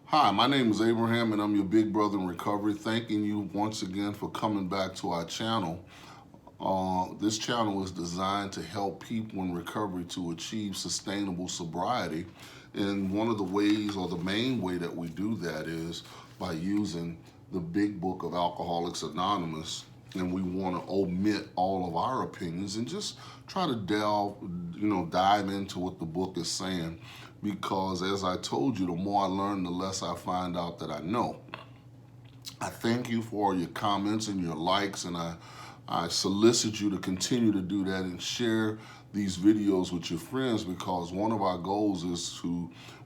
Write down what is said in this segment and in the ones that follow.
Hi, my name is Abraham and I'm your big brother in recovery. Thanking you once again for coming back to our channel. This channel is designed to help people in recovery to achieve sustainable sobriety. And one of the ways, or the main way that we do that, is by using the big book of Alcoholics Anonymous. And we want to omit all of our opinions and just try to dive into what the book is saying. Because as I told you, the more I learn, the less I find out that I know. I thank you for your comments and your likes, and I solicit you to continue to do that and share these videos with your friends, because one of our goals is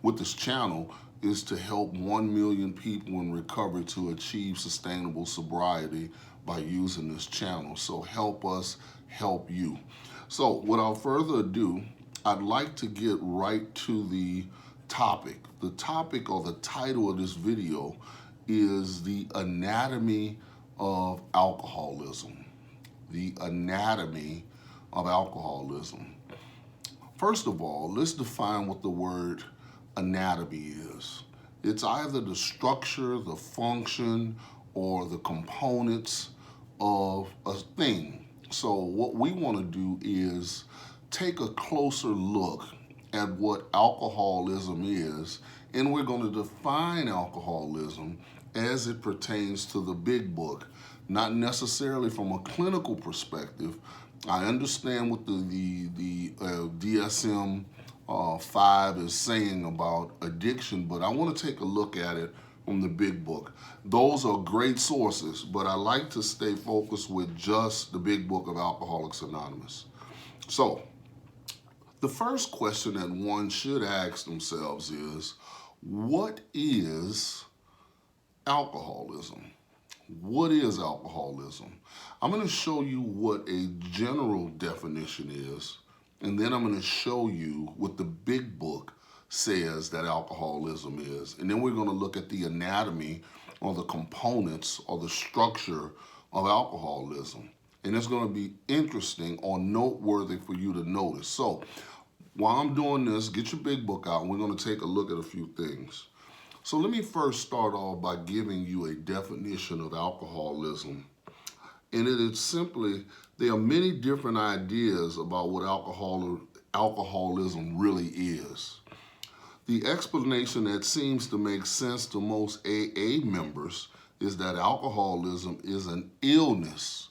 with this channel, is to help 1 million people in recovery to achieve sustainable sobriety by using this channel. So help us help you. So without further ado, I'd like to get right to the topic. The topic, or the title of this video, is the anatomy of alcoholism. The anatomy of alcoholism. First of all, let's define what the word anatomy is. It's either the structure, the function, or the components of a thing. So what we want to do is take a closer look at what alcoholism is, and we're going to define alcoholism as it pertains to the big book, not necessarily from a clinical perspective. I understand what the DSM-5 is saying about addiction, but I want to take a look at it from the big book. Those are great sources, but I like to stay focused with just the big book of Alcoholics Anonymous. So, the first question that one should ask themselves is, what is alcoholism? What is alcoholism? I'm going to show you what a general definition is, and then I'm going to show you what the big book says that alcoholism is. And then we're going to look at the anatomy, or the components, or the structure of alcoholism. And it's going to be interesting or noteworthy for you to notice. So while I'm doing this, get your big book out and we're going to take a look at a few things. So let me first start off by giving you a definition of alcoholism. And it is simply, there are many different ideas about what alcoholism really is. The explanation that seems to make sense to most AA members is that alcoholism is an illness,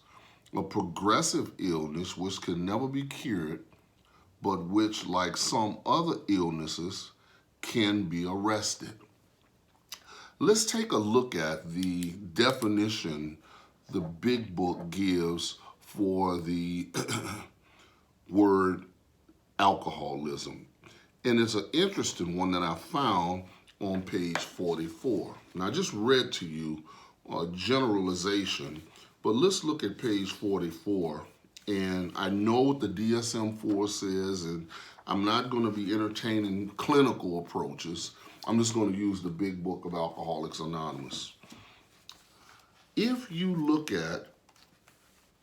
a progressive illness which can never be cured, but which, like some other illnesses, can be arrested. Let's take a look at the definition the big book gives for the word alcoholism. And it's an interesting one that I found on page 44. Now, I just read to you a generalization, but let's look at page 44. And I know what the DSM-4 says, and I'm not going to be entertaining clinical approaches. I'm just going to use the big book of Alcoholics Anonymous. If you look at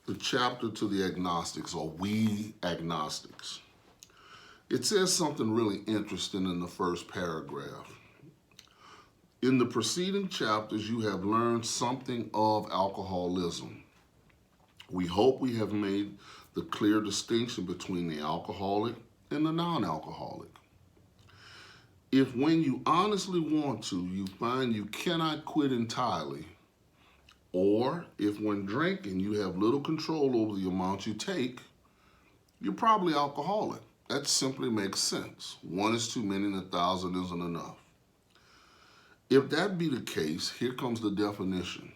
the chapter to the agnostics, or we agnostics, it says something really interesting in the first paragraph. In the preceding chapters, you have learned something of alcoholism. We hope we have made the clear distinction between the alcoholic and the non-alcoholic. If when you honestly want to, you find you cannot quit entirely, or if when drinking you have little control over the amount you take, you're probably alcoholic. That simply makes sense. One is too many and 1,000 isn't enough. If that be the case, here comes the definition.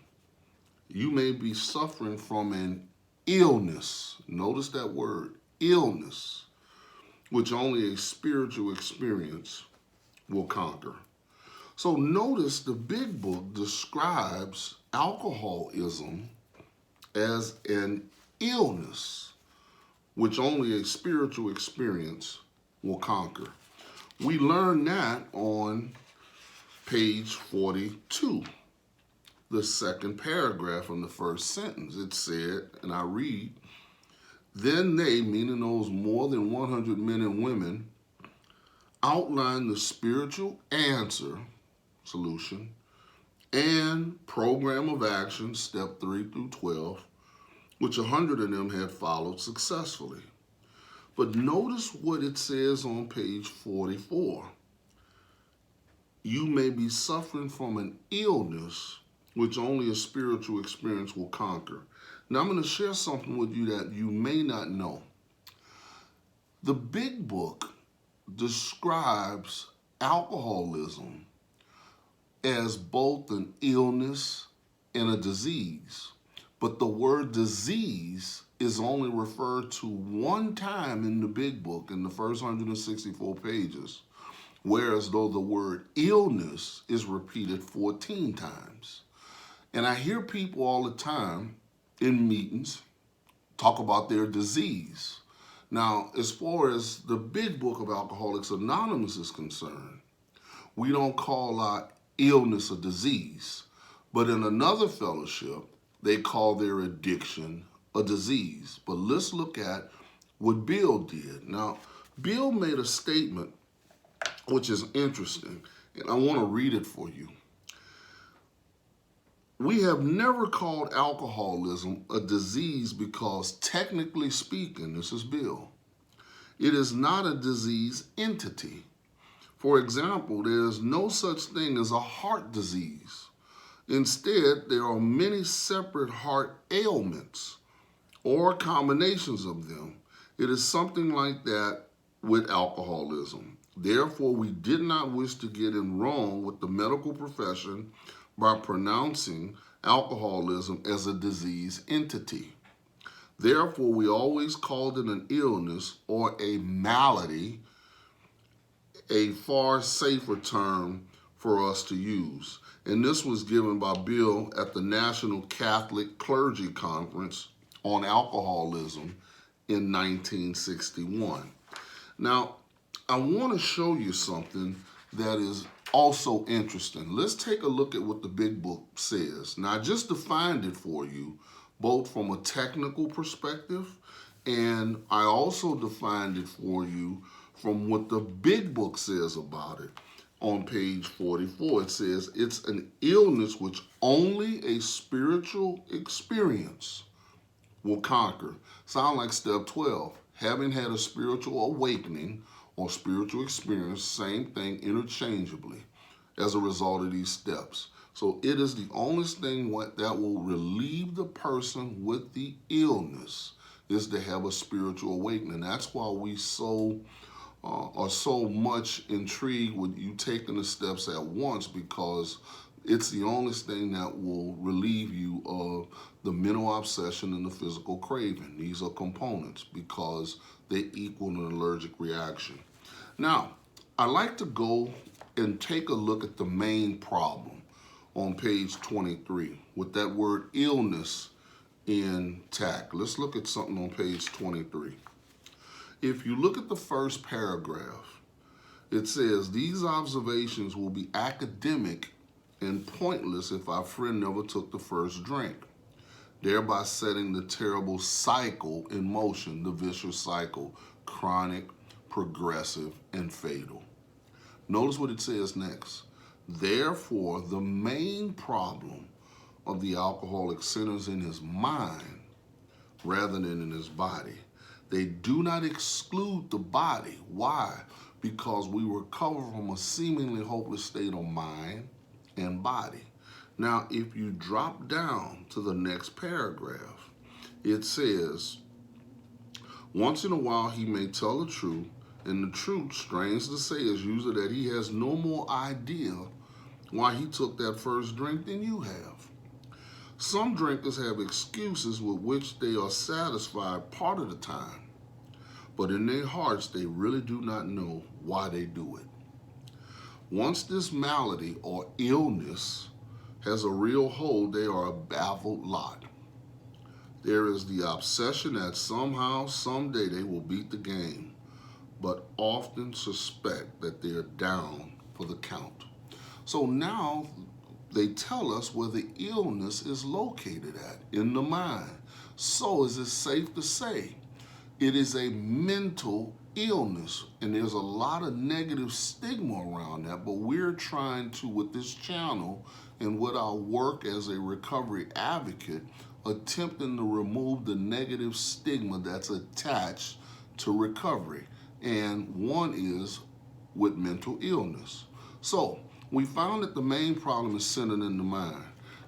You may be suffering from an illness. Notice that word, illness, which only a spiritual experience will conquer. So notice the big book describes alcoholism as an illness, which only a spiritual experience will conquer. We learn that on page 42, the second paragraph from the first sentence. It said, and I read, "Then they," meaning those more than 100 men and women, "outline the spiritual answer solution, and program of action, step 3 through 12, which 100 of them had followed successfully. But notice what it says on page 44. You may be suffering from an illness which only a spiritual experience will conquer. Now, I'm going to share something with you that you may not know. The Big Book describes alcoholism as both an illness and a disease. But the word disease is only referred to one time in the Big Book, in the first 164 pages, whereas though the word illness is repeated 14 times. And I hear people all the time in meetings talk about their disease. Now, as far as the Big Book of Alcoholics Anonymous is concerned, we don't call our illness a disease. But in another fellowship, they call their addiction a disease. But let's look at what Bill did. Now, Bill made a statement which is interesting, and I want to read it for you. We have never called alcoholism a disease because, technically speaking, this is Bill, it is not a disease entity. For example, there is no such thing as a heart disease. Instead, there are many separate heart ailments or combinations of them. It is something like that with alcoholism. Therefore, we did not wish to get in wrong with the medical profession by pronouncing alcoholism as a disease entity. Therefore, we always called it an illness or a malady, a far safer term for us to use. And this was given by Bill at the National Catholic Clergy Conference on Alcoholism in 1961. Now, I want to show you something that is also interesting. Let's take a look at what the Big Book says. Now, I just defined it for you, both from a technical perspective, and I also defined it for you from what the Big Book says about it. On page 44, it says, it's an illness which only a spiritual experience will conquer. Sound like step 12. Having had a spiritual awakening or spiritual experience, same thing interchangeably as a result of these steps. So it is the only thing that will relieve the person with the illness is to have a spiritual awakening. That's why we are so much intrigued with you taking the steps at once, because it's the only thing that will relieve you of the mental obsession and the physical craving. These are components because they equal an allergic reaction. Now, I like to go and take a look at the main problem on page 23 with that word illness intact. Let's look at something on page 23. If you look at the first paragraph, it says, these observations will be academic and pointless if our friend never took the first drink, thereby setting the terrible cycle in motion, the vicious cycle, chronic, progressive, and fatal. Notice what it says next. Therefore, the main problem of the alcoholic centers in his mind rather than in his body. They do not exclude the body. Why? Because we recover from a seemingly hopeless state of mind and body. Now, if you drop down to the next paragraph, it says, once in a while he may tell the truth, and the truth, strange to say, is usually that he has no more idea why he took that first drink than you have. Some drinkers have excuses with which they are satisfied part of the time, but in their hearts they really do not know why they do it. Once this malady or illness has a real hold, they are a baffled lot. There is the obsession that somehow, someday they will beat the game, but often suspect that they are down for the count. So now they tell us where the illness is located at, in the mind. So is it safe to say it is a mental illness, and there's a lot of negative stigma around that, but we're trying to, with this channel and with our work as a recovery advocate, attempting to remove the negative stigma that's attached to recovery. And one is with mental illness. So we found that the main problem is centered in the mind.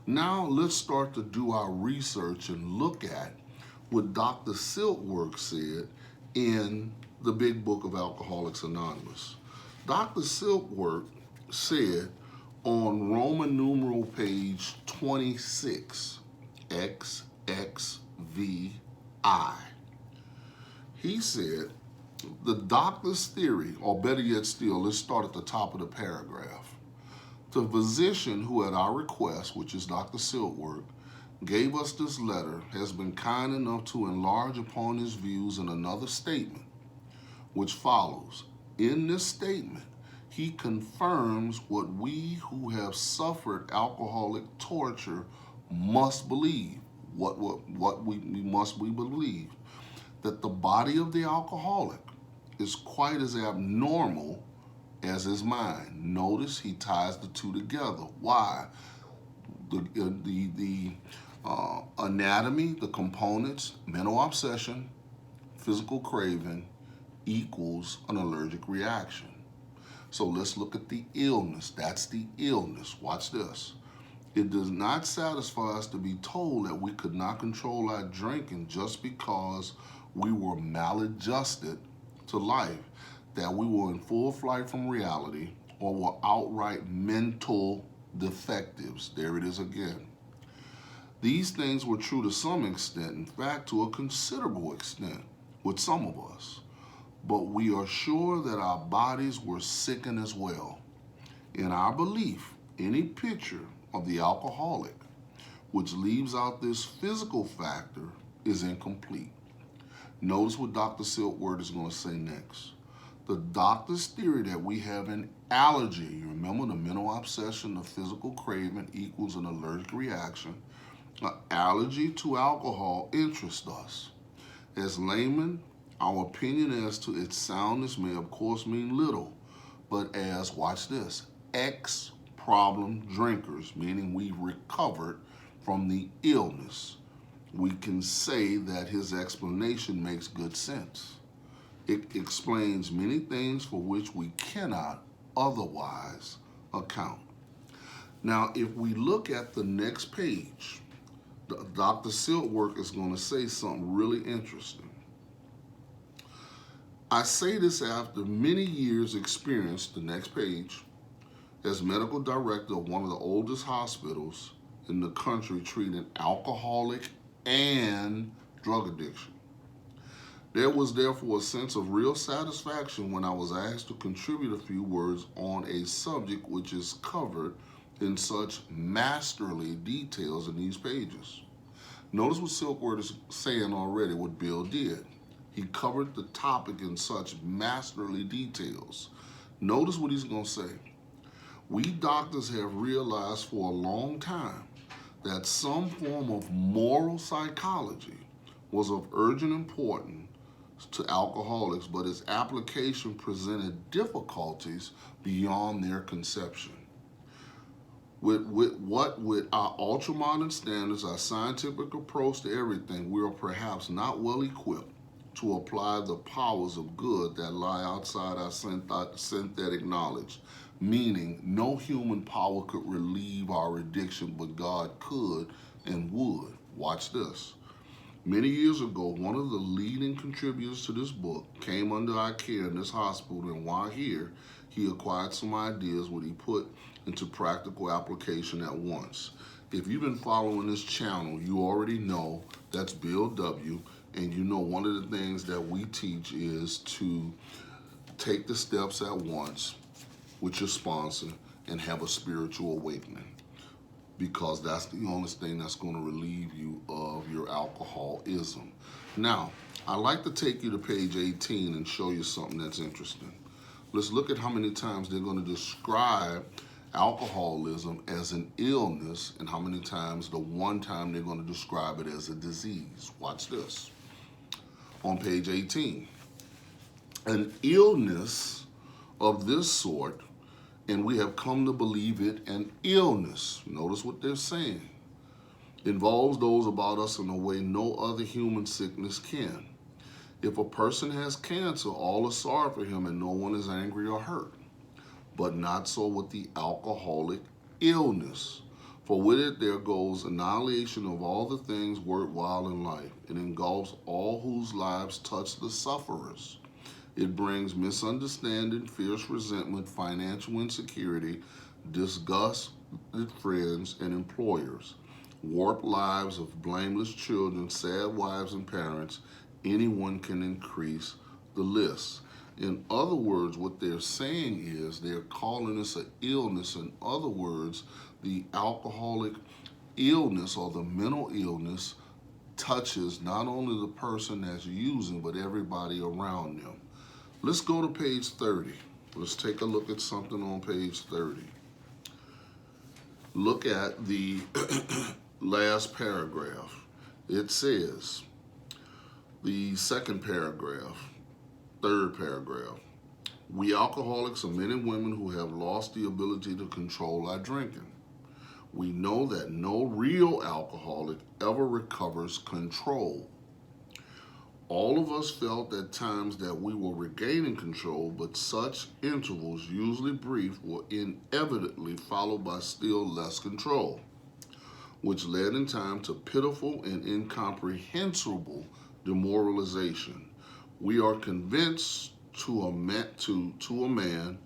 Now let's start to do our research and look at what Dr. Silkworth said in the Big Book of Alcoholics Anonymous. Dr. Silkworth said on Roman numeral page 26, XXVI, he said, the doctor's theory, or better yet still, let's start at the top of the paragraph. The physician who, at our request, which is Dr. Silkworth, gave us this letter has been kind enough to enlarge upon his views in another statement, which follows. In this statement, he confirms what we who have suffered alcoholic torture must believe. What we must believe? That the body of the alcoholic is quite as abnormal as his mind. Notice he ties the two together. Why? The anatomy, the components, mental obsession, physical craving equals an allergic reaction. So let's look at the illness. That's the illness. Watch this. It does not satisfy us to be told that we could not control our drinking just because we were maladjusted to life, that we were in full flight from reality, or were outright mental defectives. There it is again. These things were true to some extent, in fact, to a considerable extent with some of us. But we are sure that our bodies were sickened as well. In our belief, any picture of the alcoholic which leaves out this physical factor is incomplete. Notice what Dr. Silkworth is going to say next. The doctor's theory that we have an allergy, you remember the mental obsession, the physical craving equals an allergic reaction. An allergy to alcohol interests us. As laymen, our opinion as to its soundness may of course mean little, but as, watch this, ex-problem drinkers, meaning we've recovered from the illness, we can say that his explanation makes good sense. It explains many things for which we cannot otherwise account. Now, if we look at the next page, Dr. Silkworth is going to say something really interesting. I say this after many years' experience, the next page, as medical director of one of the oldest hospitals in the country treating alcoholic and drug addiction. There was therefore a sense of real satisfaction when I was asked to contribute a few words on a subject which is covered in such masterly details in these pages. Notice what Silkworth is saying already, what Bill did. He covered the topic in such masterly details. Notice what he's going to say. We doctors have realized for a long time that some form of moral psychology was of urgent importance to alcoholics, but its application presented difficulties beyond their conception. With our ultramodern standards, our scientific approach to everything, we are perhaps not well equipped to apply the powers of good that lie outside our synthetic knowledge, meaning no human power could relieve our addiction, but God could and would. Watch this. Many years ago, one of the leading contributors to this book came under our care in this hospital, and while here, he acquired some ideas which he put into practical application at once. If you've been following this channel, you already know that's Bill W., and you know one of the things that we teach is to take the steps at once with your sponsor and have a spiritual awakening, because that's the only thing that's going to relieve you of your alcoholism. Now, I'd like to take you to page 18 and show you something that's interesting. Let's look at how many times they're going to describe alcoholism as an illness and how many times the one time they're going to describe it as a disease. Watch this. On page 18, An illness of this sort, and we have come to believe it an illness. Notice what they're saying. Involves those about us in a way no other human sickness can. If a person has cancer, all are sorry for him and no one is angry or hurt. But not so with the alcoholic illness. For with it there goes annihilation of all the things worthwhile in life. It engulfs all whose lives touch the sufferers. It brings misunderstanding, fierce resentment, financial insecurity, disgust with friends and employers, warped lives of blameless children, sad wives and parents. Anyone can increase the list. In other words, what they're saying is they're calling this an illness. In other words, the alcoholic illness or the mental illness touches not only the person that's using, but everybody around them. Let's go to page 30. Let's take a look at something on page 30. Look at the last paragraph. It says, the second paragraph, third paragraph, we alcoholics are men and women who have lost the ability to control our drinking. We know that no real alcoholic ever recovers control. All of us felt at times that we were regaining control, but such intervals, usually brief, were inevitably followed by still less control, which led in time to pitiful and incomprehensible demoralization. We are convinced to a man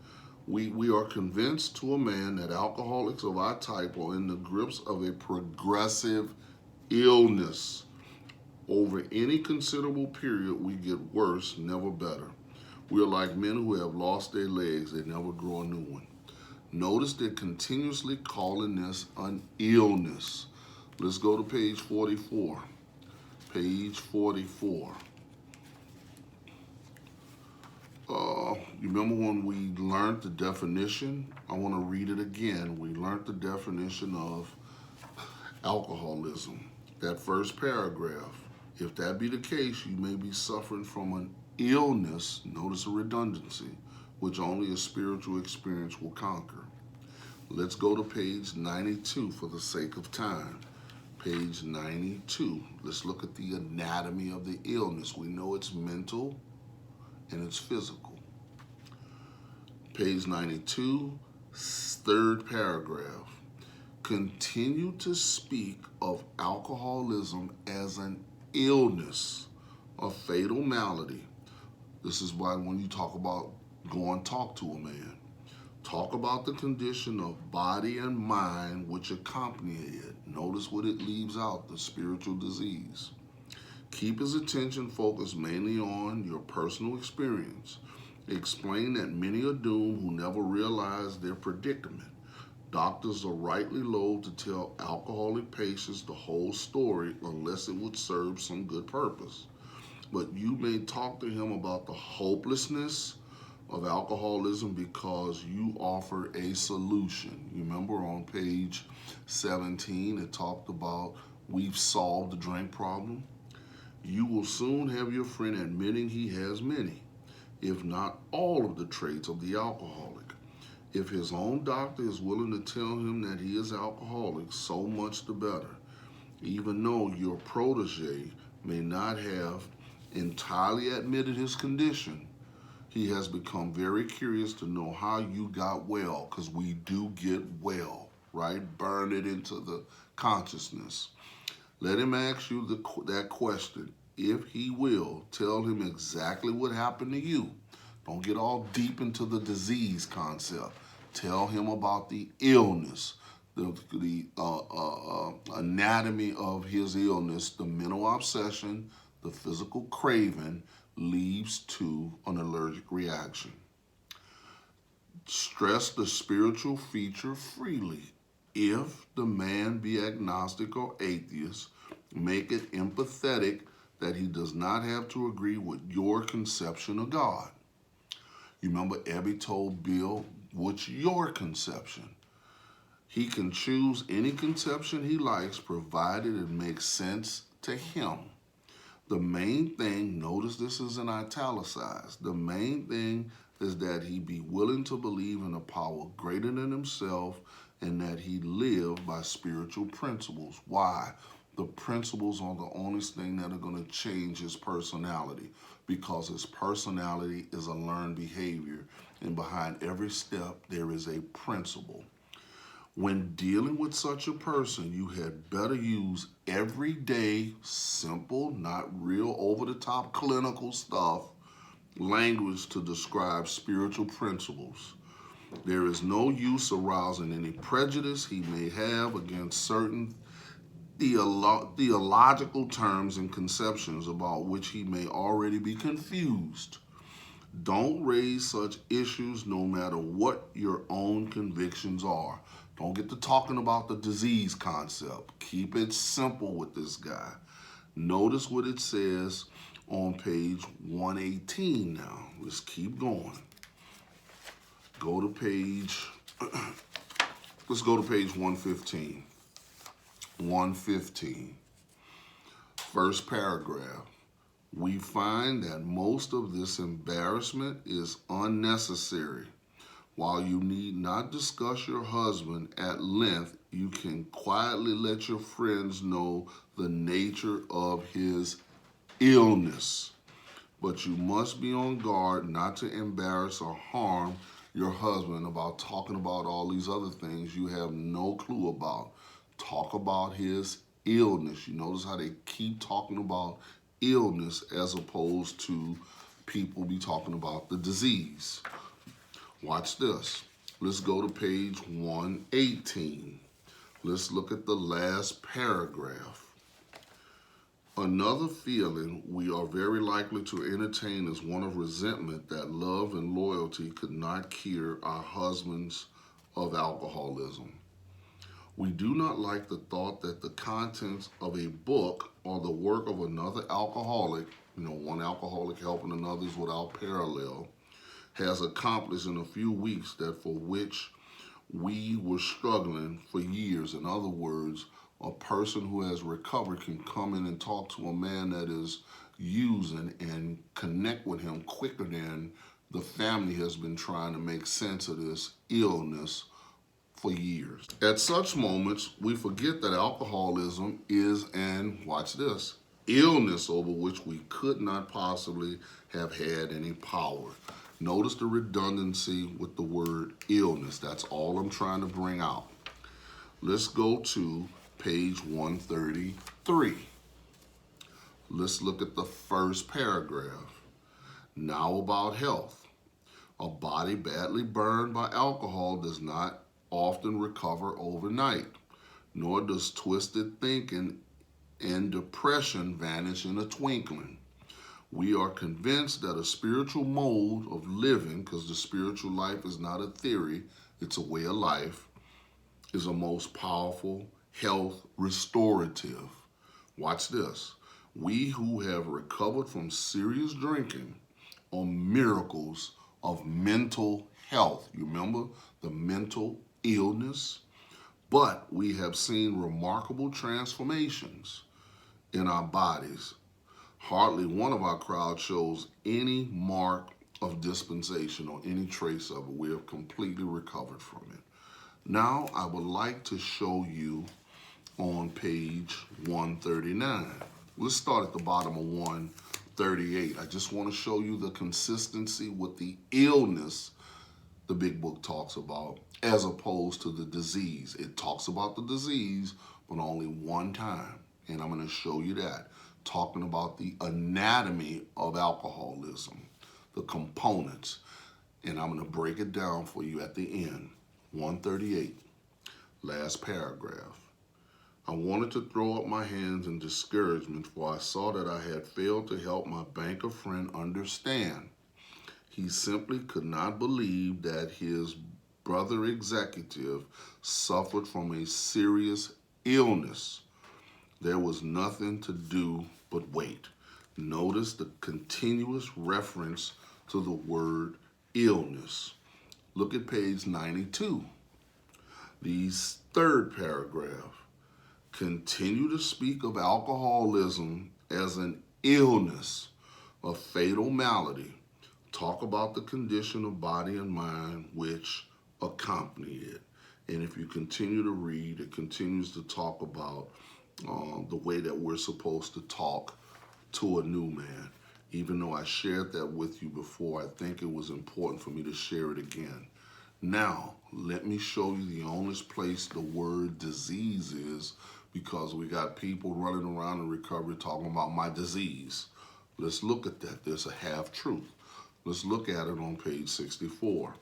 that alcoholics of our type are in the grips of a progressive illness. Over any considerable period, we get worse, never better. We are like men who have lost their legs, they never grow a new one. Notice they're continuously calling this an illness. Let's go to page 44. Page 44. You remember when we learned the definition? I want to read it again. We learned the definition of alcoholism. That first paragraph. If that be the case, you may be suffering from an illness, notice a redundancy, which only a spiritual experience will conquer. Let's go to page 92 for the sake of time. Page 92. Let's look at the anatomy of the illness. We know it's mental and it's physical. Page 92, third paragraph. Continue to speak of alcoholism as an illness, a fatal malady. This is why when you talk about go and talk to a man, talk about the condition of body and mind which accompany it. Notice what it leaves out, the spiritual disease. Keep his attention focused mainly on your personal experience. Explain that many are doomed who never realize their predicament. Doctors are rightly loath to tell alcoholic patients the whole story unless it would serve some good purpose. But you may talk to him about the hopelessness of alcoholism because you offer a solution. You remember on page 17 it talked about we've solved the drink problem? You will soon have your friend admitting he has many, if not all of the traits of the alcoholic. If his own doctor is willing to tell him that he is alcoholic, so much the better. Even though your protege may not have entirely admitted his condition, he has become very curious to know how you got well, because we do get well, right? Burn it into the consciousness. Let him ask you that question. If he will, tell him exactly what happened to you. Don't get all deep into the disease concept. Tell him about the illness, the anatomy of his illness, the mental obsession, the physical craving leads to an allergic reaction. Stress the spiritual feature freely. If the man be agnostic or atheist, make it empathetic that he does not have to agree with your conception of God. You remember Abby told Bill, what's your conception? He can choose any conception he likes, provided it makes sense to him. The main thing, notice this is in italicized, the main thing is that he be willing to believe in a power greater than himself and that he live by spiritual principles. Why? The principles are the only thing that are going to change his personality, because his personality is a learned behavior, and behind every step there is a principle. When dealing with such a person, you had better use everyday, simple, not real over the top clinical stuff, language to describe spiritual principles. There is no use arousing any prejudice he may have against certain theological terms and conceptions about which he may already be confused. Don't raise such issues no matter what your own convictions are. Don't get to talking about the disease concept. Keep it simple with this guy. Notice what it says on page 118 now. Let's keep going. Go to page, let's go to page 115. 115. First paragraph. We find that most of this embarrassment is unnecessary. While you need not discuss your husband at length, you can quietly let your friends know the nature of his illness. But you must be on guard not to embarrass or harm your husband about talking about all these other things you have no clue about. Talk about his illness. You notice how they keep talking about illness as opposed to people be talking about the disease. Watch this. Let's go to page 118. Let's look at the last paragraph. Another feeling we are very likely to entertain is one of resentment that love and loyalty could not cure our husbands of alcoholism. We do not like the thought that the contents of a book or the work of another alcoholic, one alcoholic helping another's without parallel, has accomplished in a few weeks that for which we were struggling for years. In other words, a person who has recovered can come in and talk to a man that is using and connect with him quicker than the family has been trying to make sense of this illness for years. At such moments, we forget that alcoholism is an, watch this, illness over which we could not possibly have had any power. Notice the redundancy with the word illness. That's all I'm trying to bring out. Let's go to page 133. Let's look at the first paragraph. Now about health. A body badly burned by alcohol does not often recover overnight, nor does twisted thinking and depression vanish in a twinkling. We are convinced that a spiritual mode of living, because the spiritual life is not a theory, it's a way of life, is a most powerful health restorative. Watch this. We who have recovered from serious drinking are miracles of mental health. You remember the mental illness? But we have seen remarkable transformations in our bodies. Hardly one of our crowd shows any mark of dispensation or any trace of it. We have completely recovered from it. Now I would like to show you on page 139. Let's start at the bottom of 138. I just want to show you the consistency with the illness the big book talks about as opposed to the disease. It talks about the disease, but only one time. And I'm going to show you that. Talking about the anatomy of alcoholism, the components. And I'm going to break it down for you at the end. 138, last paragraph. I wanted to throw up my hands in discouragement, for I saw that I had failed to help my banker friend understand. He simply could not believe that his brother executive suffered from a serious illness. There was nothing to do but wait. Notice the continuous reference to the word illness. Look at page 92. The third paragraph. Continue to speak of alcoholism as an illness, a fatal malady. Talk about the condition of body and mind which accompany it. And if you continue to read, it continues to talk about the way that we're supposed to talk to a new man. Even though I shared that with you before, I think it was important for me to share it again. Now, let me show you the only place the word disease is, because we got people running around in recovery talking about my disease. Let's look at that. There's a half-truth. Let's look at it on page 64.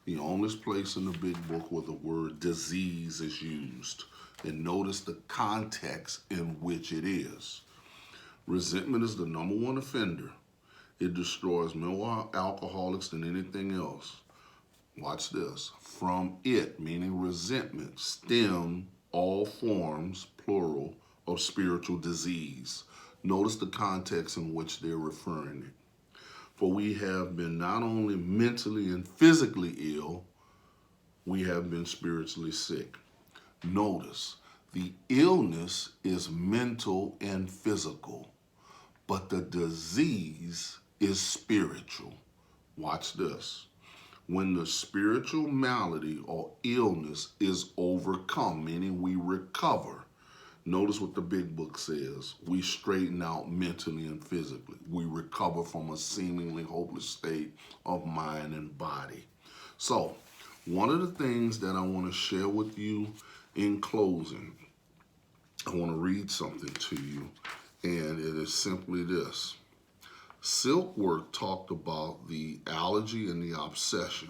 The only place in the big book where the word disease is used. And notice the context in which it is. Resentment is the number one offender. It destroys more alcoholics than anything else. Watch this. From it, meaning resentment, stem all forms, plural, of spiritual disease. Notice the context in which they're referring it. For we have been not only mentally and physically ill, we have been spiritually sick. Notice, the illness is mental and physical, but the disease is spiritual. Watch this. When the spiritual malady or illness is overcome, meaning we recover, notice what the big book says. We straighten out mentally and physically. We recover from a seemingly hopeless state of mind and body. So, one of the things that I want to share with you in closing, I want to read something to you, and it is simply this. Silkworth talked about the allergy and the obsession,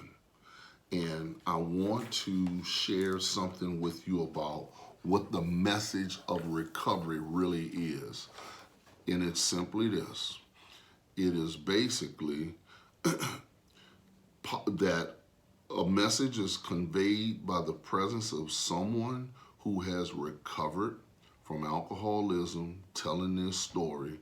and I want to share something with you about what the message of recovery really is. And it's simply this. It is basically that a message is conveyed by the presence of someone who has recovered from alcoholism, telling their story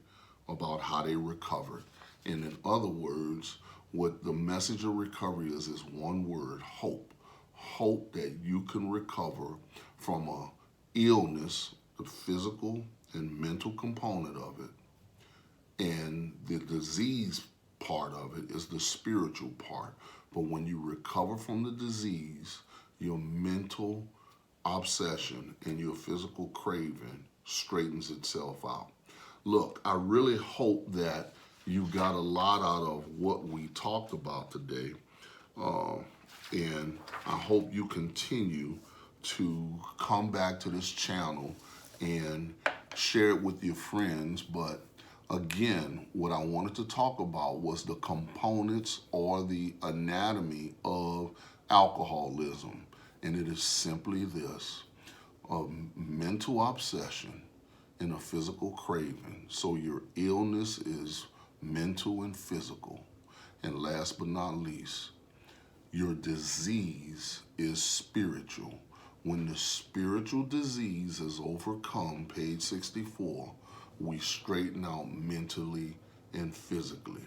about how they recovered. And in other words, what the message of recovery is one word: hope. Hope that you can recover from a illness, the physical and mental component of it. And the disease part of it is the spiritual part. But when you recover from the disease, your mental obsession and your physical craving straightens itself out. Look, I really hope that you got a lot out of what we talked about today. And I hope you continue to come back to this channel and share it with your friends. But again, what I wanted to talk about was the components or the anatomy of alcoholism. And it is simply this: a mental obsession and a physical craving. So your illness is mental and physical. And last but not least, your disease is spiritual. When the spiritual disease is overcome, page 64, we straighten out mentally and physically.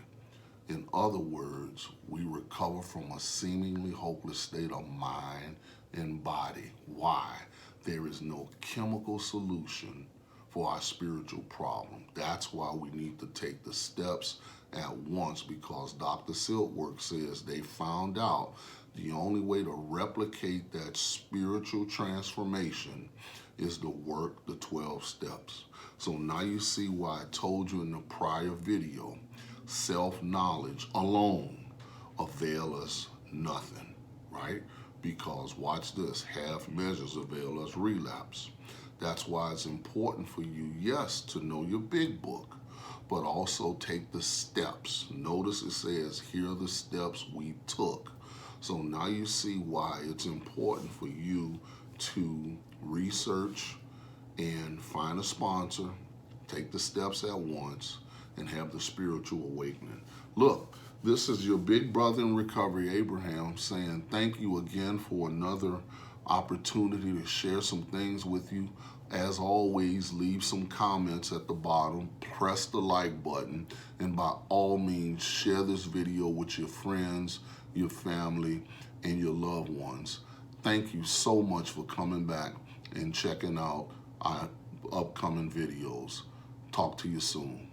In other words, we recover from a seemingly hopeless state of mind and body. Why? There is no chemical solution for our spiritual problem. That's why we need to take the steps at once, because Dr. Silkworth says they found out the only way to replicate that spiritual transformation is to work the 12 steps. So now you see why I told you in the prior video, self-knowledge alone avail us nothing, right? Because watch this, half measures avail us relapse. That's why it's important for you, yes, to know your big book, but also take the steps. Notice it says, here are the steps we took. So now you see why it's important for you to research and find a sponsor, take the steps at once, and have the spiritual awakening. Look, this is your big brother in recovery, Abraham, saying thank you again for another opportunity to share some things with you. As always, leave some comments at the bottom, press the like button, and by all means, share this video with your friends, your family, and your loved ones. Thank you so much for coming back and checking out our upcoming videos. Talk to you soon.